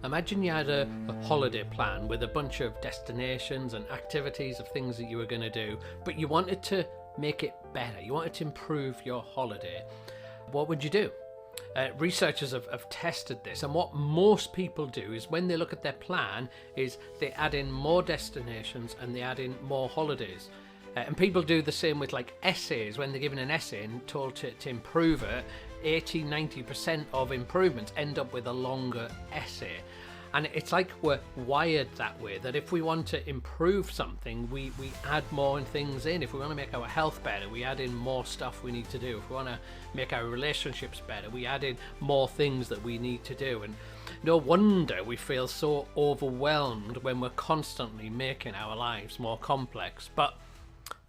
Imagine you had a holiday plan with a bunch of destinations and activities of things that you were going to do, but you wanted to make it better. You wanted to improve your holiday. What would you do? Researchers have tested this, and what most people do is when they look at their plan is they add in more destinations and they add in more holidays. And people do the same with like essays. When they're given an essay and told to improve it, 80-90% of improvements end up with a longer essay. And it's like we're wired that way, that if we want to improve something, we add more things in. If we want to make our health better, we add in more stuff we need to do. If we want to make our relationships better, we add in more things that we need to do. And no wonder we feel so overwhelmed when we're constantly making our lives more complex. But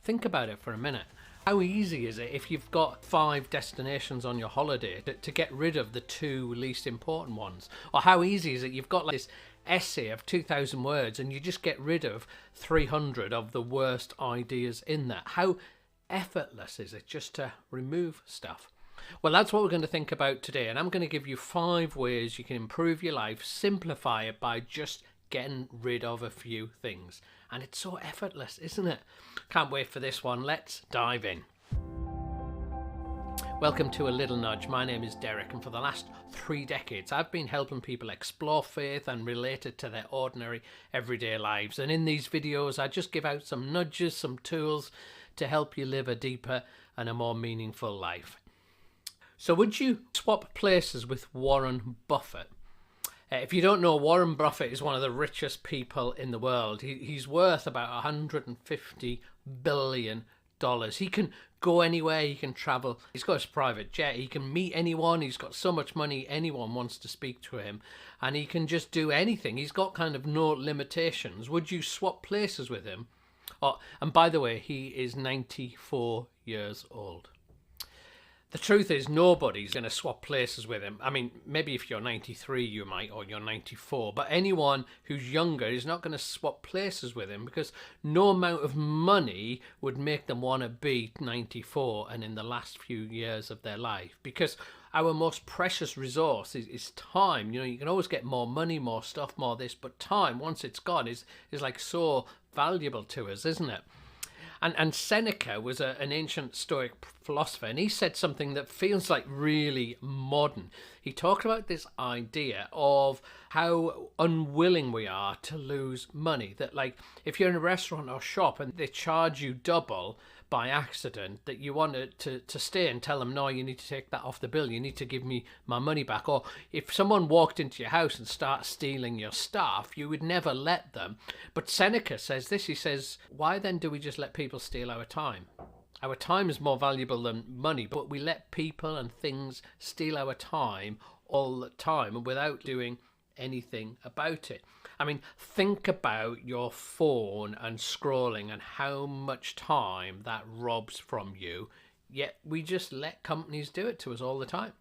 think about it for a minute. How easy is it if you've got 5 destinations on your holiday to get rid of the 2 least important ones? Or how easy is it you've got like this essay of 2,000 words and you just get rid of 300 of the worst ideas in that? How effortless is it just to remove stuff? Well, that's what we're going to think about today, and I'm going to give you 5 ways you can improve your life, simplify it by just getting rid of a few things. And it's so effortless, isn't it? Can't wait for this one. Let's dive in. Welcome to A Little Nudge. My name is Derek, and for the last 3 decades I've been helping people explore faith and relate it to their ordinary everyday lives. And in these videos I just give out some nudges, some tools to help you live a deeper and a more meaningful life. So would you swap places with Warren Buffett? If you don't know, Warren Buffett is one of the richest people in the world. He's worth about $150 billion. He can go anywhere, he can travel. He's got his private jet, he can meet anyone, he's got so much money, anyone wants to speak to him. And he can just do anything. He's got kind of no limitations. Would you swap places with him? Oh, and by the way, he is 94 years old. The truth is, nobody's going to swap places with him. I mean, maybe if you're 93 you might, or you're 94, but anyone who's younger is not going to swap places with him, because no amount of money would make them want to be 94 and in the last few years of their life. Because our most precious resource is time. You know, you can always get more money, more stuff, more this, but time, once it's gone, is like so valuable to us, isn't it? And Seneca was an ancient Stoic philosopher, and he said something that feels like really modern. He talked about this idea of how unwilling we are to lose money. That like if you're in a restaurant or shop and they charge you double by accident, that you want to stay and tell them, no, you need to take that off the bill, you need to give me my money back. Or if someone walked into your house and started stealing your stuff, you would never let them. But Seneca says this, he says, why then do we just let people steal our time? Our time is more valuable than money, but we let people and things steal our time all the time without doing anything about it. I mean, think about your phone and scrolling and how much time that robs from you, yet we just let companies do it to us all the time.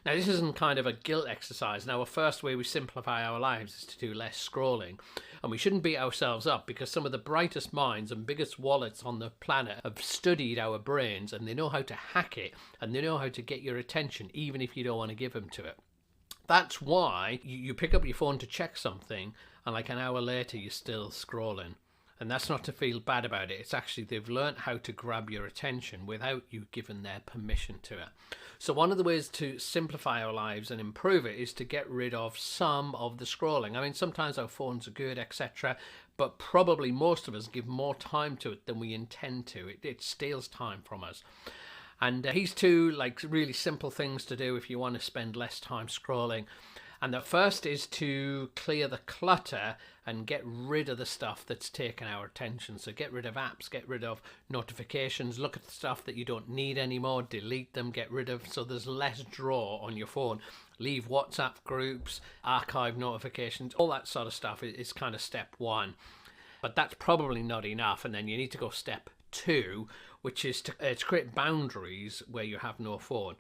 Now, this isn't kind of a guilt exercise. Now, a first way we simplify our lives is to do less scrolling, and we shouldn't beat ourselves up, because some of the brightest minds and biggest wallets on the planet have studied our brains, and they know how to hack it, and they know how to get your attention even if you don't want to give them to it. That's why you pick up your phone to check something, and like an hour later you're still scrolling. And that's not to feel bad about it. It's actually they've learned how to grab your attention without you giving their permission to it. So one of the ways to simplify our lives and improve it is to get rid of some of the scrolling. I mean, sometimes our phones are good, etc., but probably most of us give more time to it than we intend to. It steals time from us. And here's 2 like really simple things to do if you want to spend less time scrolling. And the first is to clear the clutter and get rid of the stuff that's taken our attention. So get rid of apps, get rid of notifications, look at the stuff that you don't need anymore, delete them, get rid of, so there's less draw on your phone. Leave WhatsApp groups, archive notifications, all that sort of stuff is kind of step 1. But that's probably not enough, and then you need to go step 2, which is to create boundaries where you have no phone.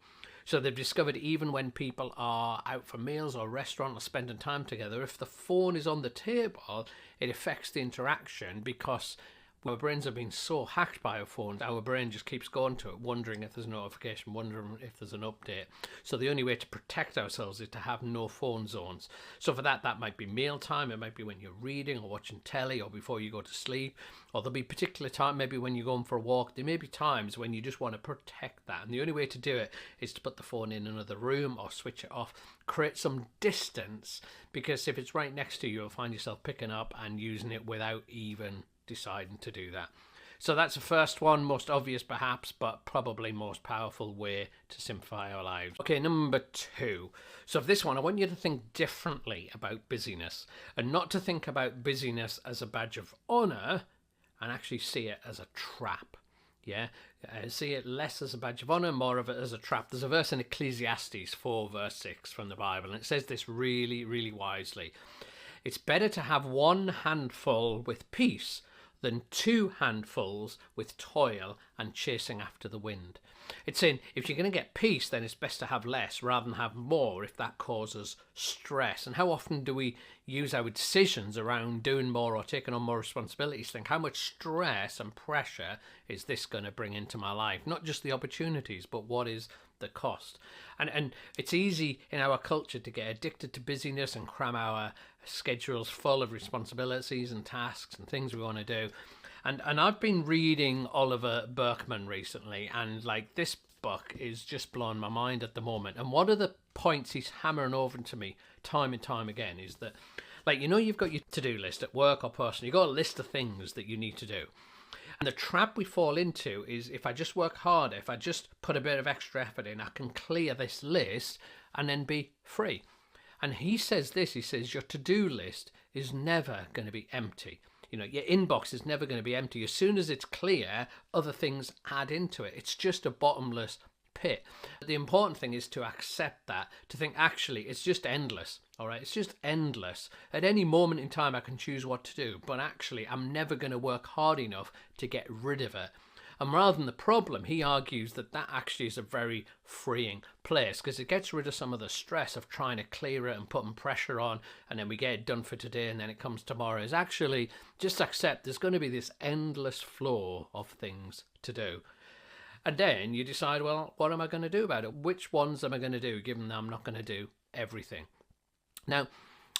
So they've discovered even when people are out for meals or restaurant or spending time together, if the phone is on the table, it affects the interaction, because Our brains have been so hacked by our phones, our brain just keeps going to it, wondering if there's a notification, wondering if there's an update. So the only way to protect ourselves is to have no phone zones. So for that might be mealtime, it might be when you're reading or watching telly or before you go to sleep, or there'll be particular time, maybe when you're going for a walk. There may be times when you just want to protect that. And the only way to do it is to put the phone in another room or switch it off, create some distance, because if it's right next to you, you'll find yourself picking up and using it without even deciding to do that. So that's the first one, most obvious perhaps, but probably most powerful way to simplify our lives. Okay, number 2. So for this one, I want you to think differently about busyness, and not to think about busyness as a badge of honor, and actually see it as a trap. Yeah, see it less as a badge of honor, more of it as a trap. There's a verse in Ecclesiastes 4 verse 6 from the Bible, and it says this really, really wisely. It's better to have one handful with peace than 2 handfuls with toil and chasing after the wind. It's saying if you're going to get peace, then it's best to have less rather than have more if that causes stress. And how often do we use our decisions around doing more or taking on more responsibilities, think how much stress and pressure is this going to bring into my life? Not just the opportunities, but what is the cost? And it's easy in our culture to get addicted to busyness and cram our schedules full of responsibilities and tasks and things we want to do. And I've been reading Oliver Burkeman recently, and like this book is just blowing my mind at the moment. And one of the points he's hammering over to me time and time again is that, like, you know, you've got your to-do list at work or personal, you've got a list of things that you need to do. And the trap we fall into is if I just work harder, if I just put a bit of extra effort in, I can clear this list and then be free. And he says this, he says your to-do list is never going to be empty. You know, your inbox is never going to be empty. As soon as it's clear, other things add into it. It's just a bottomless pit. The important thing is to accept that, to think actually it's just endless. All right, it's just endless. At any moment in time, I can choose what to do, but actually I'm never going to work hard enough to get rid of it. And rather than the problem, he argues that that actually is a very freeing place because it gets rid of some of the stress of trying to clear it and putting pressure on, and then we get it done for today and then it comes tomorrow. Is actually just accept there's going to be this endless flow of things to do. And then you decide, well, what am I going to do about it? Which ones am I going to do, given that I'm not going to do everything? Now,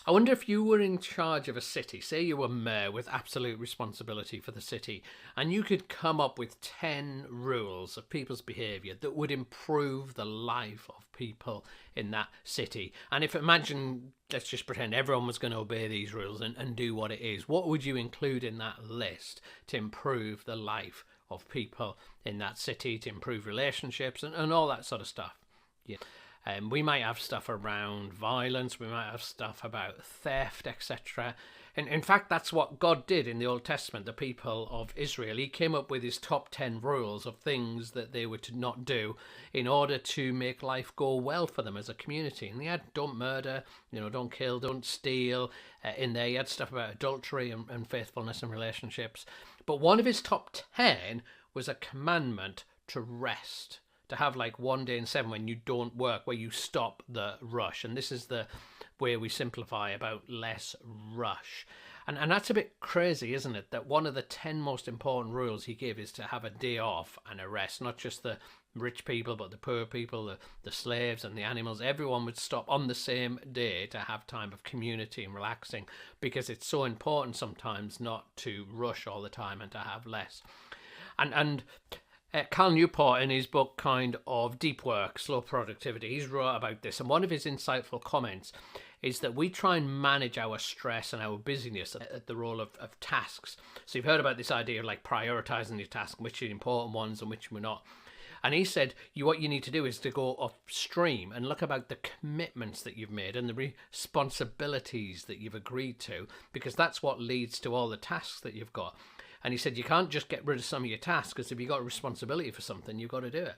I wonder if you were in charge of a city, say you were mayor with absolute responsibility for the city, and you could come up with 10 rules of people's behaviour that would improve the life of people in that city. And if imagine, let's just pretend everyone was going to obey these rules and do what it is, what would you include in that list to improve the life of people in that city, to improve relationships and all that sort of stuff? Yeah. We might have stuff around violence, we might have stuff about theft, etc. And in fact, that's what God did in the Old Testament, the people of Israel. He came up with his top 10 rules of things that they were to not do in order to make life go well for them as a community. And they had don't murder, don't kill, don't steal. In there, he had stuff about adultery and faithfulness and relationships. But one of his top 10 was a commandment to rest. To have like 1 day in 7 when you don't work, where you stop the rush. And this is the way we simplify about less rush. And that's a bit crazy, isn't it? That one of the 10 most important rules he gave is to have a day off and a rest. Not just the rich people, but the poor people, the slaves and the animals. Everyone would stop on the same day to have time of community and relaxing, because it's so important sometimes not to rush all the time and to have less. And Cal Newport, in his book Kind of Deep Work, Slow Productivity, he's wrote about this, and one of his insightful comments is that we try and manage our stress and our busyness at the role of tasks. So you've heard about this idea of like prioritizing your tasks, which are the important ones and which we're not. And he said what you need to do is to go upstream and look about the commitments that you've made and the responsibilities that you've agreed to, because that's what leads to all the tasks that you've got. And he said, you can't just get rid of some of your tasks, because if you've got a responsibility for something, you've got to do it.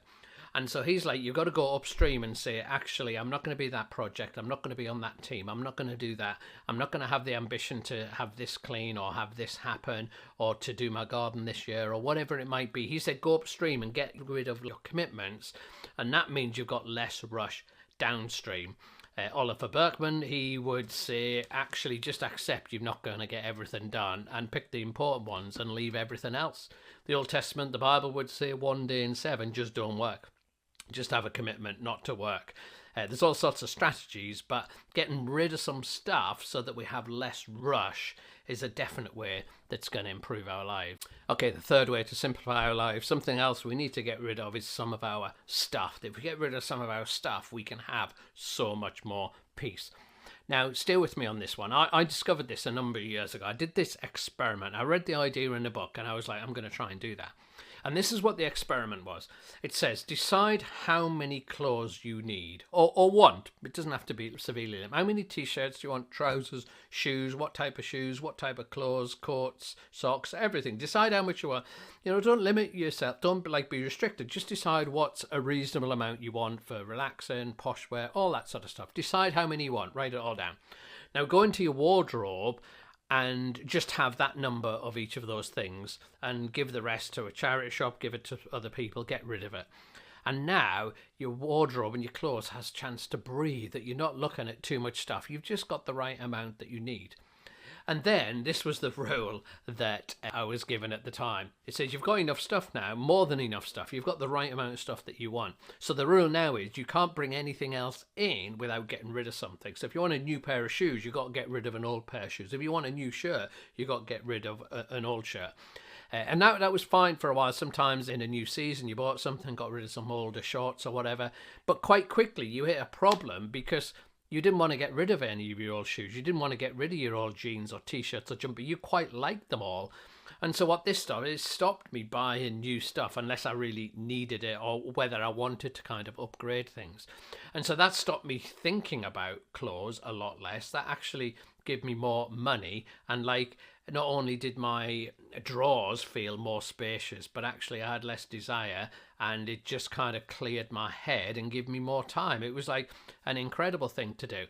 And so he's like, you've got to go upstream and say, actually, I'm not going to be that project. I'm not going to be on that team. I'm not going to do that. I'm not going to have the ambition to have this clean or have this happen or to do my garden this year or whatever it might be. He said, go upstream and get rid of your commitments. And that means you've got less rush downstream. Oliver Berkman, he would say, actually just accept you're not going to get everything done and pick the important ones and leave everything else. The Old Testament, the Bible would say 1 day in 7, just don't work. Just have a commitment not to work. There's all sorts of strategies, but getting rid of some stuff so that we have less rush is a definite way that's going to improve our lives. Okay, the third way to simplify our lives, something else we need to get rid of is some of our stuff. If we get rid of some of our stuff, we can have so much more peace. Now, stay with me on this one. I discovered this a number of years ago. I did this experiment. I read the idea in a book and I was like, I'm going to try and do that. And this is what the experiment was. It says, decide how many clothes you need or want. It doesn't have to be severely limited. How many t-shirts do you want, trousers, shoes, what type of clothes, coats, socks, everything. Decide how much you want. Don't limit yourself. Don't be restricted. Just decide what's a reasonable amount you want for relaxing, posh wear, all that sort of stuff. Decide how many you want. Write it all down. Now go into your wardrobe and just have that number of each of those things and give the rest to a charity shop, give it to other people, get rid of it. And now your wardrobe and your clothes has a chance to breathe, that you're not looking at too much stuff. You've just got the right amount that you need. And then this was the rule that I was given at the time. It says you've got enough stuff now, more than enough stuff. You've got the right amount of stuff that you want. So the rule now is you can't bring anything else in without getting rid of something. So if you want a new pair of shoes, you've got to get rid of an old pair of shoes. If you want a new shirt, you've got to get rid of an old shirt. And that was fine for a while. Sometimes in a new season, you bought something, got rid of some older shorts or whatever. But quite quickly, you hit a problem because you didn't want to get rid of any of your old shoes. You didn't want to get rid of your old jeans or t-shirts or jumper. You quite liked them all. And so what this stopped, it stopped me buying new stuff unless I really needed it or whether I wanted to kind of upgrade things. And so that stopped me thinking about clothes a lot less. That actually gave me more money. And not only did my drawers feel more spacious, but actually I had less desire, and it just kind of cleared my head and gave me more time. It was like an incredible thing to do.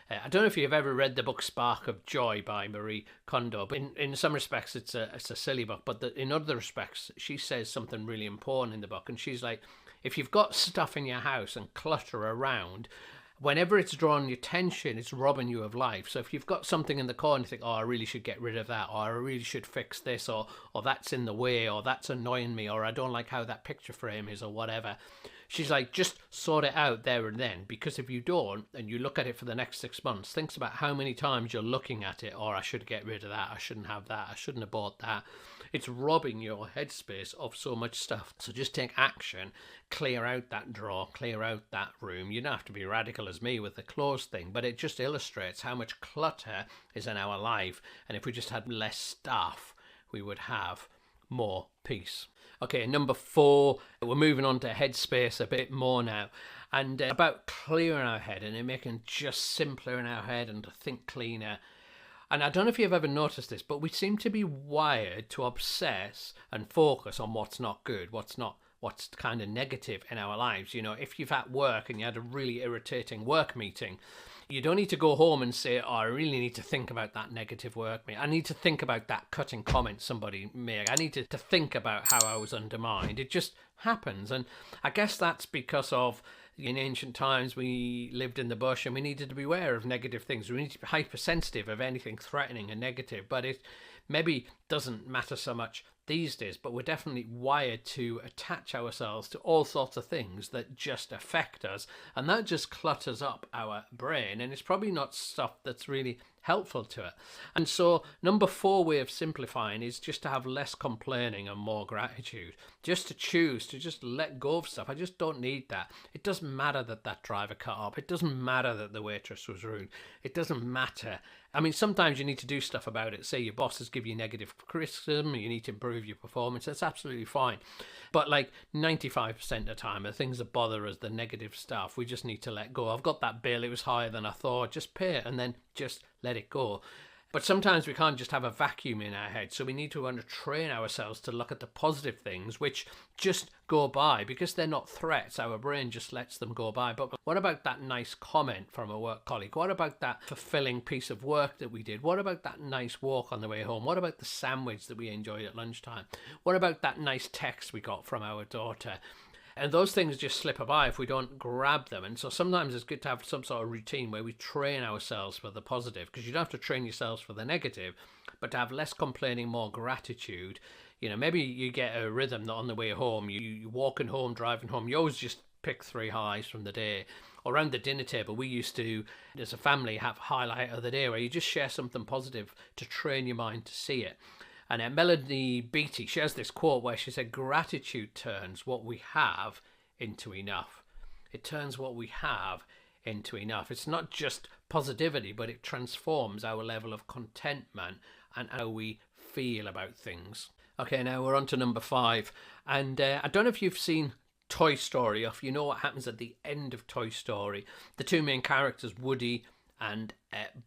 I don't know if you've ever read the book Spark of Joy by Marie Kondo, but in some respects it's a silly book, but in other respects she says something really important in the book. And she's like, if you've got stuff in your house and clutter around, whenever it's drawing your attention, it's robbing you of life. So if you've got something in the corner, you think, oh, I really should get rid of that, or I really should fix this, or that's in the way, or that's annoying me, or I don't like how that picture frame is, or whatever. She's like, just sort it out there and then, because if you don't, and you look at it for the next 6 months, think about how many times you're looking at it, or I should get rid of that, I shouldn't have that, I shouldn't have bought that. It's robbing your headspace of so much stuff. So just take action, clear out that drawer, clear out that room. You don't have to be radical as me with the clothes thing, but it just illustrates how much clutter is in our life. And if we just had less stuff, we would have more peace. Okay, number 4, we're moving on to headspace a bit more now. And about clearing our head and making just simpler in our head and to think cleaner. And I don't know if you've ever noticed this, but we seem to be wired to obsess and focus on what's not good, what's kind of negative in our lives. If you've had work and you had a really irritating work meeting, you don't need to go home and say, oh, I really need to think about that negative work meeting. I need to think about that cutting comment somebody made. I need to think about how I was undermined. It just happens. And I guess that's because of in ancient times we lived in the bush and we needed to be aware of negative things. We need to be hypersensitive of anything threatening and negative, but it maybe doesn't matter so much these days, but we're definitely wired to attach ourselves to all sorts of things that just affect us, and that just clutters up our brain, and it's probably not stuff that's really helpful to it. And so number 4 way of simplifying is just to have less complaining and more gratitude. Just to choose to just let go of stuff. I just don't need that. It doesn't matter that that driver cut up. It doesn't matter that the waitress was rude. It doesn't matter. I mean, sometimes you need to do stuff about it. Say your bosses give you negative criticism, you need to improve your performance. That's absolutely fine. But 95% of the time, the things that bother us, the negative stuff, we just need to let go. I've got that bill, it was higher than I thought. Just pay it and then just let it go. But sometimes we can't just have a vacuum in our head, so we need to train ourselves to look at the positive things which just go by because they're not threats. Our brain just lets them go by. But what about that nice comment from a work colleague? What about that fulfilling piece of work that we did? What about that nice walk on the way home? What about the sandwich that we enjoyed at lunchtime? What about that nice text we got from our daughter? And those things just slip by if we don't grab them. And so sometimes it's good to have some sort of routine where we train ourselves for the positive, because you don't have to train yourselves for the negative, but to have less complaining, more gratitude. You know, maybe you get a rhythm that on the way home, you walking home, driving home, you always just pick 3 highlights from the day. Or around the dinner table, we used to, as a family, have highlight of the day where you just share something positive to train your mind to see it. And Melanie Beattie shares this quote where she said, gratitude turns what we have into enough. It turns what we have into enough. It's not just positivity, but it transforms our level of contentment and how we feel about things. Okay, now we're on to number 5. And I don't know if you've seen Toy Story, or if you know what happens at the end of Toy Story. The 2 main characters, Woody and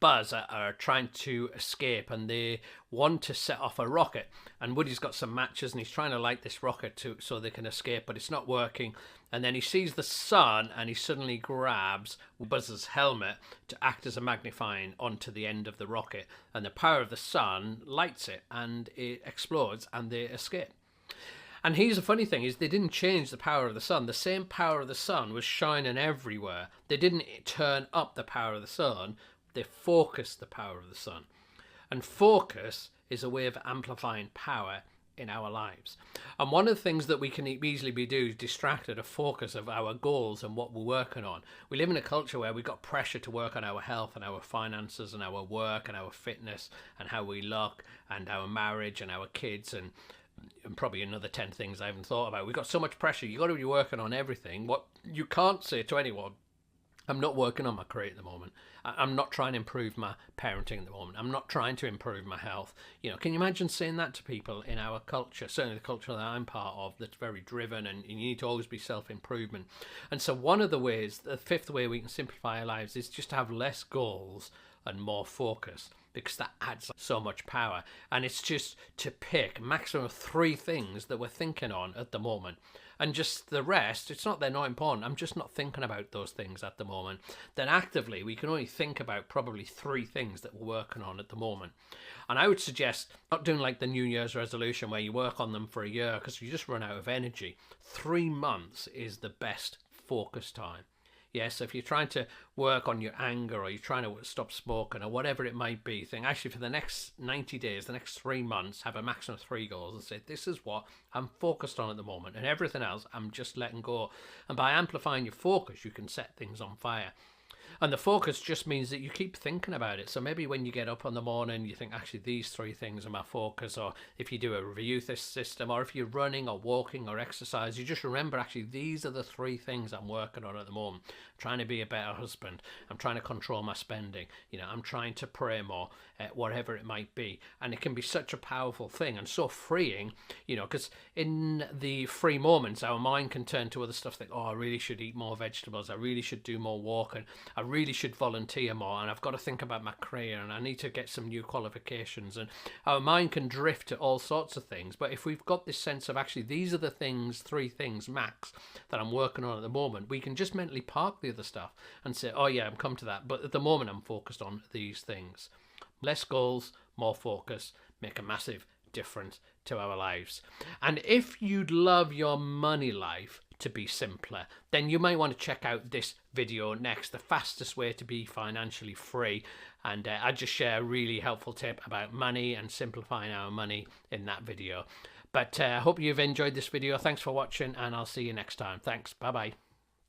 Buzz, are trying to escape, and they want to set off a rocket. And Woody's got some matches, and he's trying to light this rocket so they can escape, but it's not working. And then he sees the sun, and he suddenly grabs Buzz's helmet to act as a magnifying onto the end of the rocket. And the power of the sun lights it, and it explodes, and they escape. And here's the funny thing is they didn't change the power of the sun. The same power of the sun was shining everywhere. They didn't turn up the power of the sun. They focused the power of the sun. And focus is a way of amplifying power in our lives. And one of the things that we can easily be doing is distracted of focus of our goals and what we're working on. We live in a culture where we've got pressure to work on our health and our finances and our work and our fitness and how we look and our marriage and our kids and probably another 10 things I haven't thought about. We've got so much pressure. You've got to be working on everything. What you can't say to anyone, I'm not working on my career at the moment. I'm not trying to improve my parenting at the moment. I'm not trying to improve my health. You know, can you imagine saying that to people in our culture, certainly the culture that I'm part of, that's very driven, and you need to always be self-improvement. And so one of the ways, the 5th way we can simplify our lives is just to have less goals and more focus, because that adds so much power. And it's just to pick a maximum of 3 things that we're thinking on at the moment. And just the rest, it's not they're not important. I'm just not thinking about those things at the moment. Then actively, we can only think about probably 3 things that we're working on at the moment. And I would suggest not doing like the New Year's resolution where you work on them for a year because you just run out of energy. 3 months is the best focus time. Yes, so if you're trying to work on your anger or you're trying to stop smoking or whatever it might be, think actually for the next 90 days, the next 3 months, have a maximum of 3 goals and say, this is what I'm focused on at the moment, and everything else I'm just letting go. And by amplifying your focus, you can set things on fire. And the focus just means that you keep thinking about it. So maybe when you get up in the morning, you think, actually, these 3 things are my focus. Or if you do a review this system, or if you're running or walking or exercise, you just remember, actually, these are the 3 things I'm working on at the moment. I'm trying to be a better husband. I'm trying to control my spending. You know, I'm trying to pray more, whatever it might be. And it can be such a powerful thing and so freeing, you know, because in the free moments, our mind can turn to other stuff like, oh, I really should eat more vegetables. I really should do more walking. I really should volunteer more, and I've got to think about my career, and I need to get some new qualifications. And our mind can drift to all sorts of things. But if we've got this sense of actually these are the things, 3 things max that I'm working on at the moment, we can just mentally park the other stuff and say, oh yeah, I'm come to that, but at the moment I'm focused on these things. Less goals, more focus, make a massive difference to our lives. And if you'd love your money life to be simpler, then you might want to check out this video next, the fastest way to be financially free. And I just share a really helpful tip about money and simplifying our money in that video. But I hope you've enjoyed this video. Thanks for watching, and I'll see you next time. Thanks. Bye bye.